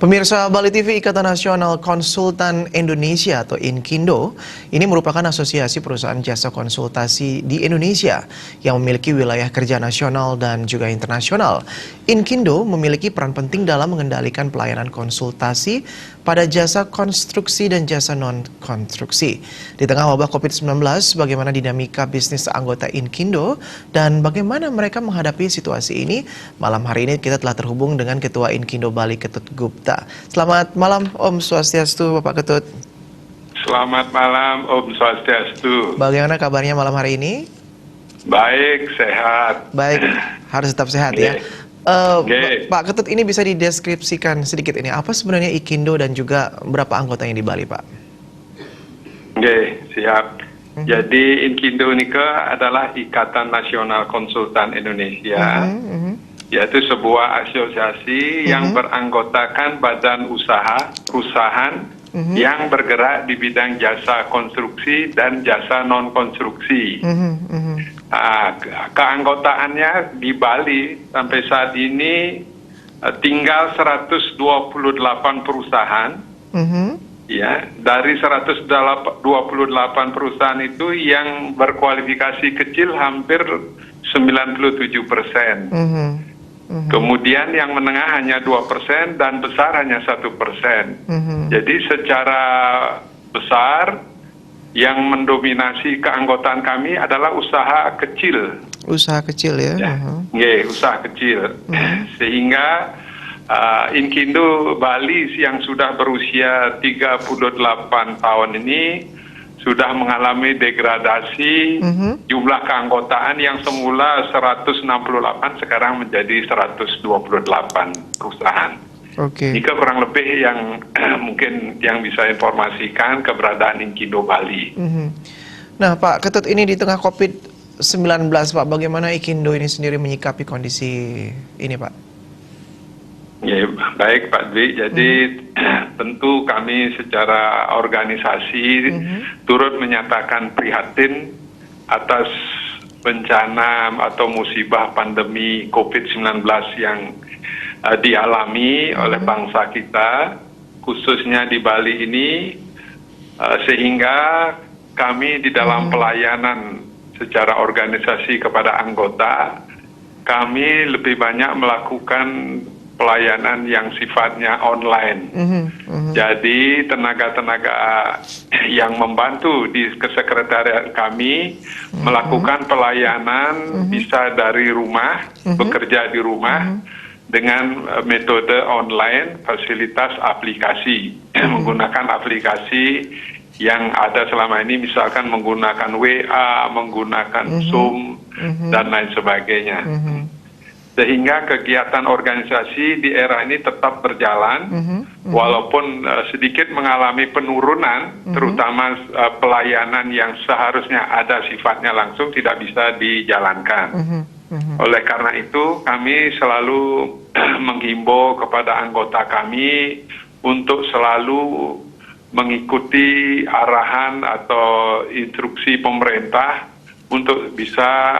Pemirsa Bali TV, Ikatan Nasional Konsultan Indonesia atau INKINDO, ini merupakan asosiasi perusahaan jasa konsultasi di Indonesia yang memiliki wilayah kerja nasional dan juga internasional. INKINDO memiliki peran penting dalam mengendalikan pelayanan konsultasi pada jasa konstruksi dan jasa non-konstruksi. Di tengah wabah COVID-19, bagaimana dinamika bisnis anggota INKINDO dan bagaimana mereka menghadapi situasi ini? Malam hari ini kita telah terhubung dengan Ketua INKINDO Bali, Ketut Gupta. Selamat malam Om Swastiastu, Bapak Ketut. Selamat malam Om Swastiastu. Bagaimana kabarnya malam hari ini? Baik, sehat. Baik, harus tetap sehat ya. Pak Ketut, ini bisa dideskripsikan sedikit ini, apa sebenarnya INKINDO dan juga berapa anggotanya di Bali, Pak? Oke, siap. Jadi INKINDO ini adalah Ikatan Nasional Konsultan Indonesia, yaitu sebuah asosiasi yang beranggotakan badan usaha, perusahaan yang bergerak di bidang jasa konstruksi dan jasa non-konstruksi. Keanggotaannya di Bali sampai saat ini tinggal 128 perusahaan. Ya, dari 128 perusahaan itu yang berkualifikasi kecil hampir 97%. Kemudian yang menengah hanya 2% dan besar hanya 1%. Jadi secara besar yang mendominasi keanggotaan kami adalah usaha kecil. Usaha kecil ya? Usaha kecil. Sehingga INKINDO Bali yang sudah berusia 38 tahun ini sudah mengalami degradasi jumlah keanggotaan yang semula 168 sekarang menjadi 128 perusahaan. Ini kurang lebih yang mungkin yang bisa informasikan keberadaan INKINDO Bali. Nah Pak Ketut, ini di tengah COVID-19 Pak, bagaimana INKINDO ini sendiri menyikapi kondisi ini Pak? Ya, baik Pak Dwi, jadi tentu kami secara organisasi turut menyatakan prihatin atas bencana atau musibah pandemi COVID-19 yang dialami oleh bangsa kita, khususnya di Bali ini, sehingga kami di dalam pelayanan secara organisasi kepada anggota, kami lebih banyak melakukan pelayanan yang sifatnya online. Jadi tenaga-tenaga yang membantu di kesekretariat kami melakukan pelayanan bisa dari rumah, bekerja di rumah dengan metode online, fasilitas aplikasi, menggunakan aplikasi yang ada selama ini, misalkan menggunakan WA, menggunakan Zoom, dan lain sebagainya. Sehingga kegiatan organisasi di era ini tetap berjalan, walaupun sedikit mengalami penurunan, terutama pelayanan yang seharusnya ada sifatnya langsung tidak bisa dijalankan. Oleh karena itu, kami selalu menghimbau kepada anggota kami untuk selalu mengikuti arahan atau instruksi pemerintah untuk bisa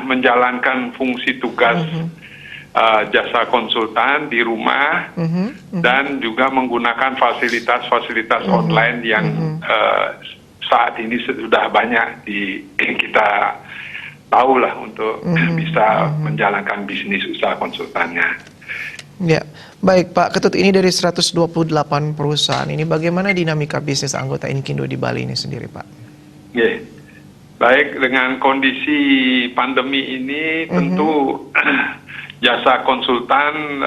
menjalankan fungsi tugas jasa konsultan di rumah dan juga menggunakan fasilitas-fasilitas online yang saat ini sudah banyak kita tahulah untuk bisa menjalankan bisnis usaha konsultannya. Ya, baik Pak Ketut, ini dari 128 perusahaan ini bagaimana dinamika bisnis anggota INKINDO di Bali ini sendiri Pak? Baik, dengan kondisi pandemi ini tentu jasa konsultan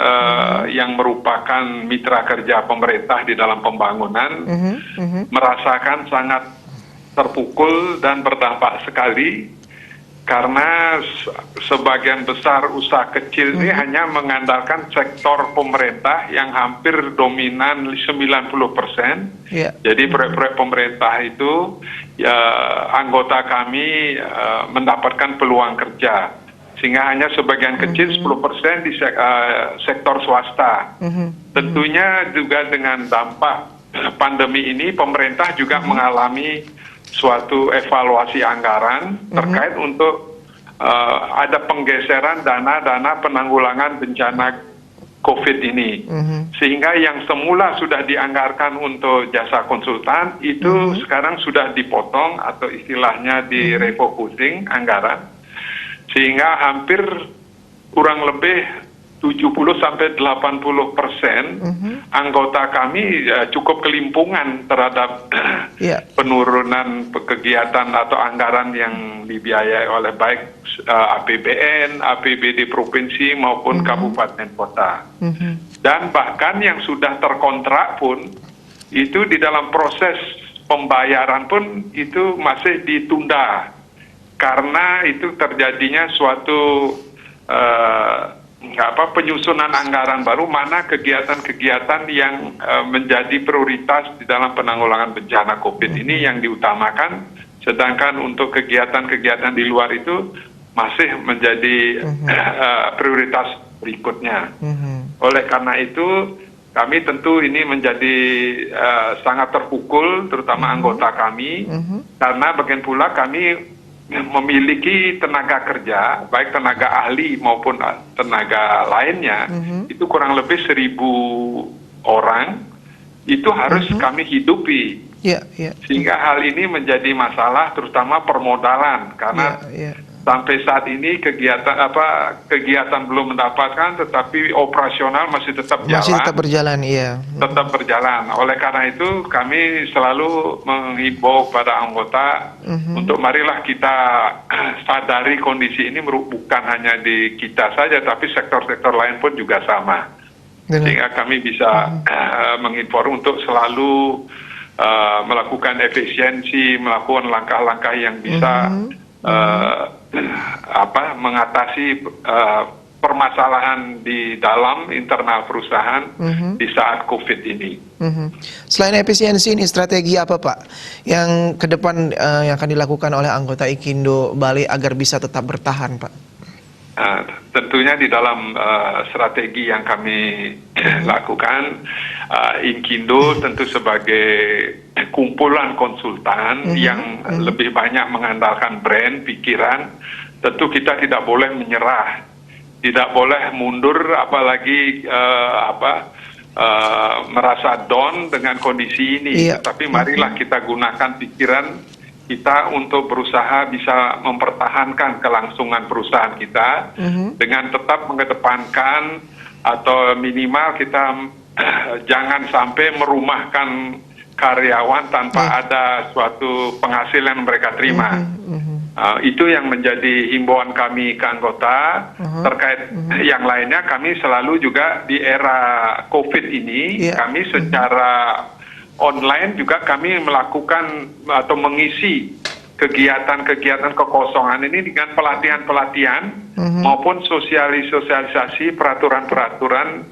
yang merupakan mitra kerja pemerintah di dalam pembangunan merasakan sangat terpukul dan berdampak sekali karena sebagian besar usaha kecil ini hanya mengandalkan sektor pemerintah yang hampir dominan 90%. Jadi proyek-proyek pemerintah itu anggota kami mendapatkan peluang kerja, sehingga hanya sebagian kecil 10% di sektor swasta. Tentunya juga dengan dampak pandemi ini pemerintah juga mengalami suatu evaluasi anggaran terkait untuk ada penggeseran dana-dana penanggulangan bencana COVID ini. Sehingga yang semula sudah dianggarkan untuk jasa konsultan itu sekarang sudah dipotong atau istilahnya direfocusing anggaran. Sehingga hampir kurang lebih 70-80% anggota kami cukup kelimpungan terhadap penurunan kegiatan atau anggaran yang dibiayai oleh baik APBN, APBD provinsi maupun kabupaten kota. Dan bahkan yang sudah terkontrak pun itu di dalam proses pembayaran pun itu masih ditunda karena itu terjadinya suatu penyusunan anggaran baru, mana kegiatan-kegiatan yang menjadi prioritas di dalam penanggulangan bencana COVID ini yang diutamakan, sedangkan untuk kegiatan-kegiatan di luar itu masih menjadi prioritas berikutnya. Oleh karena itu kami tentu ini menjadi sangat terpukul, terutama anggota kami, karena bagian pula kami memiliki tenaga kerja, baik tenaga ahli maupun tenaga lainnya, itu kurang lebih 1.000 orang, itu harus kami hidupi. Sehingga hal ini menjadi masalah, terutama permodalan, karena sampai saat ini kegiatan belum mendapatkan, tetapi operasional masih tetap jalan. Masih tetap berjalan, iya. Tetap berjalan. Oleh karena itu kami selalu menghimbau pada anggota untuk marilah kita sadari kondisi ini bukan hanya di kita saja, tapi sektor-sektor lain pun juga sama. Sehingga kami bisa menginform untuk selalu melakukan efisiensi, melakukan langkah-langkah yang bisa mengatasi permasalahan di dalam internal perusahaan di saat COVID ini. Selain efisiensi, ini strategi apa Pak yang ke depan yang akan dilakukan oleh anggota Ikindo Bali agar bisa tetap bertahan Pak? Tentunya di dalam strategi yang kami lakukan, Inkindo tentu sebagai kumpulan konsultan yang lebih banyak mengandalkan brand, pikiran, tentu kita tidak boleh menyerah, tidak boleh mundur, apalagi merasa down dengan kondisi ini. Tapi marilah kita gunakan pikiran kita untuk berusaha bisa mempertahankan kelangsungan perusahaan kita dengan tetap mengedepankan atau minimal kita jangan sampai merumahkan karyawan tanpa ada suatu penghasilan yang mereka terima. Itu yang menjadi himbauan kami ke anggota. Terkait yang lainnya, kami selalu juga di era COVID ini, kami secara online juga kami melakukan atau mengisi kegiatan-kegiatan kekosongan ini dengan pelatihan-pelatihan maupun sosialisasi peraturan-peraturan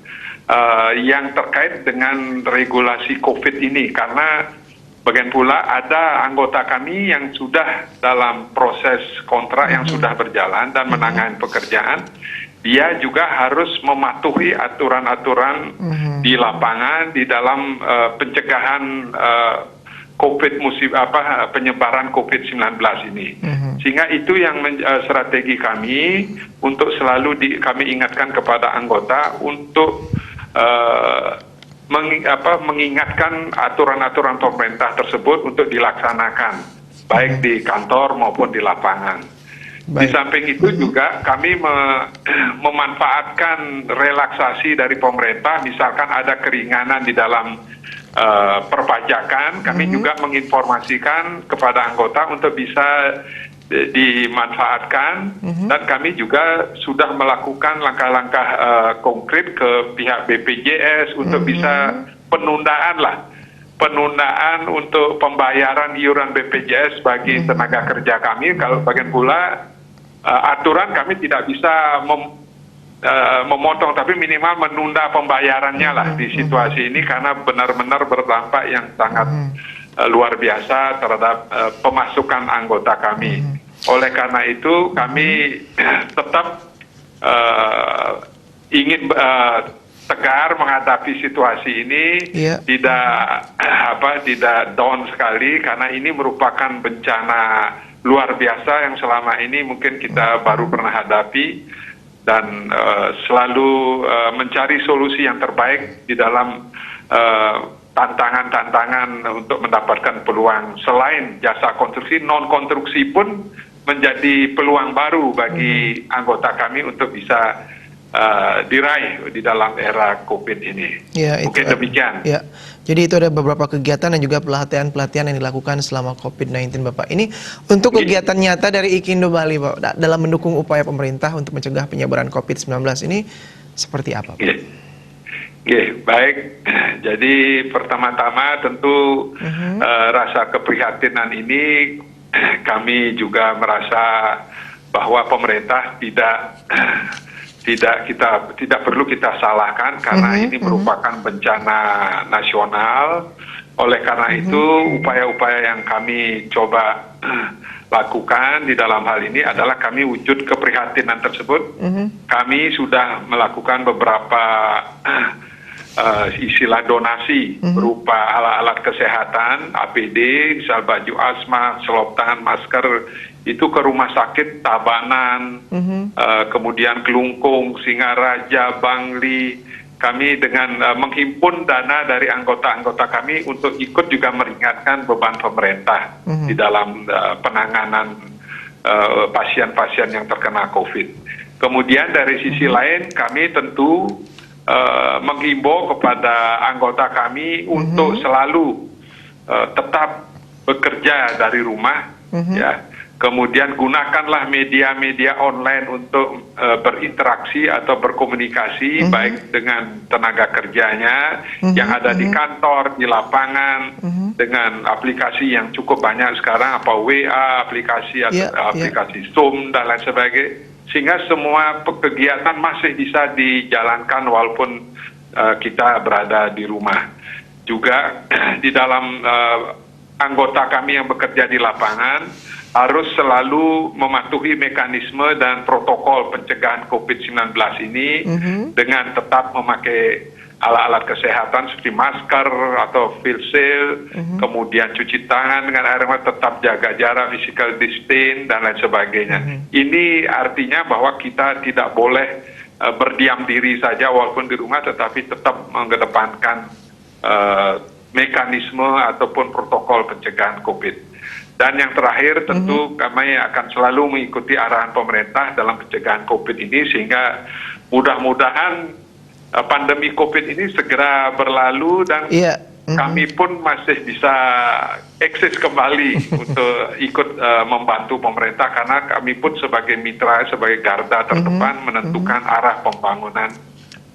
yang terkait dengan regulasi COVID ini, karena bagian pula ada anggota kami yang sudah dalam proses kontrak yang sudah berjalan dan menangani pekerjaan, dia juga harus mematuhi aturan-aturan di lapangan di dalam pencegahan penyebaran COVID-19 ini. Sehingga itu yang strategi kami untuk selalu kami ingatkan kepada anggota untuk mengingatkan aturan-aturan pemerintah tersebut untuk dilaksanakan, baik di kantor maupun di lapangan. Di samping itu juga kami memanfaatkan relaksasi dari pemerintah, misalkan ada keringanan di dalam perpajakan, kami juga menginformasikan kepada anggota untuk bisa dimanfaatkan, dan kami juga sudah melakukan langkah-langkah konkret ke pihak BPJS untuk bisa penundaan untuk pembayaran iuran BPJS bagi tenaga kerja kami. Kalau bagian pula aturan kami tidak bisa memotong, tapi minimal menunda pembayarannya lah di situasi ini, karena benar-benar berdampak yang sangat luar biasa terhadap pemasukan anggota kami. Oleh karena itu kami tetap ingin tegar menghadapi situasi ini, tidak down sekali, karena ini merupakan bencana luar biasa yang selama ini mungkin kita baru pernah hadapi. dan selalu mencari solusi yang terbaik di dalam tantangan-tantangan untuk mendapatkan peluang. Selain jasa konstruksi, non-konstruksi pun menjadi peluang baru bagi anggota kami untuk bisa diraih di dalam era COVID ini. Ya, mungkin itu, demikian. Ya, jadi itu ada beberapa kegiatan dan juga pelatihan-pelatihan yang dilakukan selama COVID-19, Bapak. Ini untuk kegiatan nyata dari Ikindo Bali, Pak, dalam mendukung upaya pemerintah untuk mencegah penyebaran COVID-19 ini seperti apa, Pak? Baik. Jadi pertama-tama tentu rasa keprihatinan ini kami juga merasa bahwa pemerintah tidak perlu kita salahkan karena ini merupakan bencana nasional. Oleh karena itu upaya-upaya yang kami coba lakukan di dalam hal ini adalah kami wujud keprihatinan tersebut. Kami sudah melakukan beberapa istilah donasi berupa alat-alat kesehatan, APD, misal baju asma, selop tangan, masker, itu ke rumah sakit Tabanan, kemudian Kelungkung, Singaraja, Bangli. Kami dengan menghimpun dana dari anggota-anggota kami untuk ikut juga meringankan beban pemerintah di dalam penanganan pasien-pasien yang terkena COVID. Kemudian dari sisi lain kami tentu menghimbau kepada anggota kami untuk selalu tetap bekerja dari rumah, ya. Kemudian gunakanlah media-media online untuk berinteraksi atau berkomunikasi baik dengan tenaga kerjanya yang ada di kantor, di lapangan, dengan aplikasi yang cukup banyak sekarang, apa WA, aplikasi atau aplikasi Zoom dan lain sebagainya. Sehingga semua kegiatan masih bisa dijalankan walaupun kita berada di rumah. Juga di dalam anggota kami yang bekerja di lapangan harus selalu mematuhi mekanisme dan protokol pencegahan COVID-19 ini dengan tetap memakai alat-alat kesehatan seperti masker atau face shield, kemudian cuci tangan dengan air mata, tetap jaga jarak, physical distance, dan lain sebagainya. Ini artinya bahwa kita tidak boleh berdiam diri saja walaupun di rumah, tetapi tetap mengedepankan mekanisme ataupun protokol pencegahan COVID. Dan yang terakhir tentu kami akan selalu mengikuti arahan pemerintah dalam pencegahan COVID ini sehingga mudah-mudahan pandemi COVID ini segera berlalu dan kami pun masih bisa eksis kembali untuk ikut membantu pemerintah karena kami pun sebagai mitra, sebagai garda terdepan menentukan arah pembangunan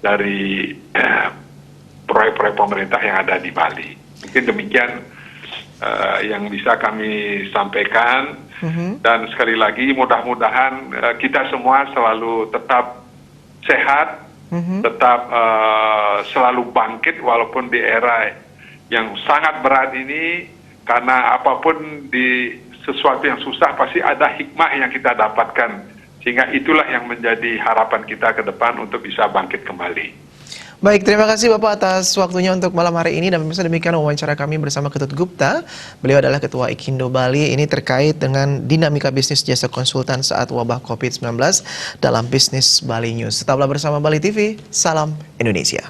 dari proyek-proyek pemerintah yang ada di Bali. Mungkin demikian yang bisa kami sampaikan dan sekali lagi mudah-mudahan kita semua selalu tetap sehat, tetap selalu bangkit walaupun di era yang sangat berat ini, karena apapun di sesuatu yang susah pasti ada hikmah yang kita dapatkan, sehingga itulah yang menjadi harapan kita ke depan untuk bisa bangkit kembali. Baik, terima kasih Bapak atas waktunya untuk malam hari ini dan pemirsa, demikian wawancara kami bersama Ketut Gupta. Beliau adalah Ketua Ikindo Bali. Ini terkait dengan dinamika bisnis jasa konsultan saat wabah COVID-19 dalam bisnis Bali News. Tetaplah bersama Bali TV. Salam Indonesia.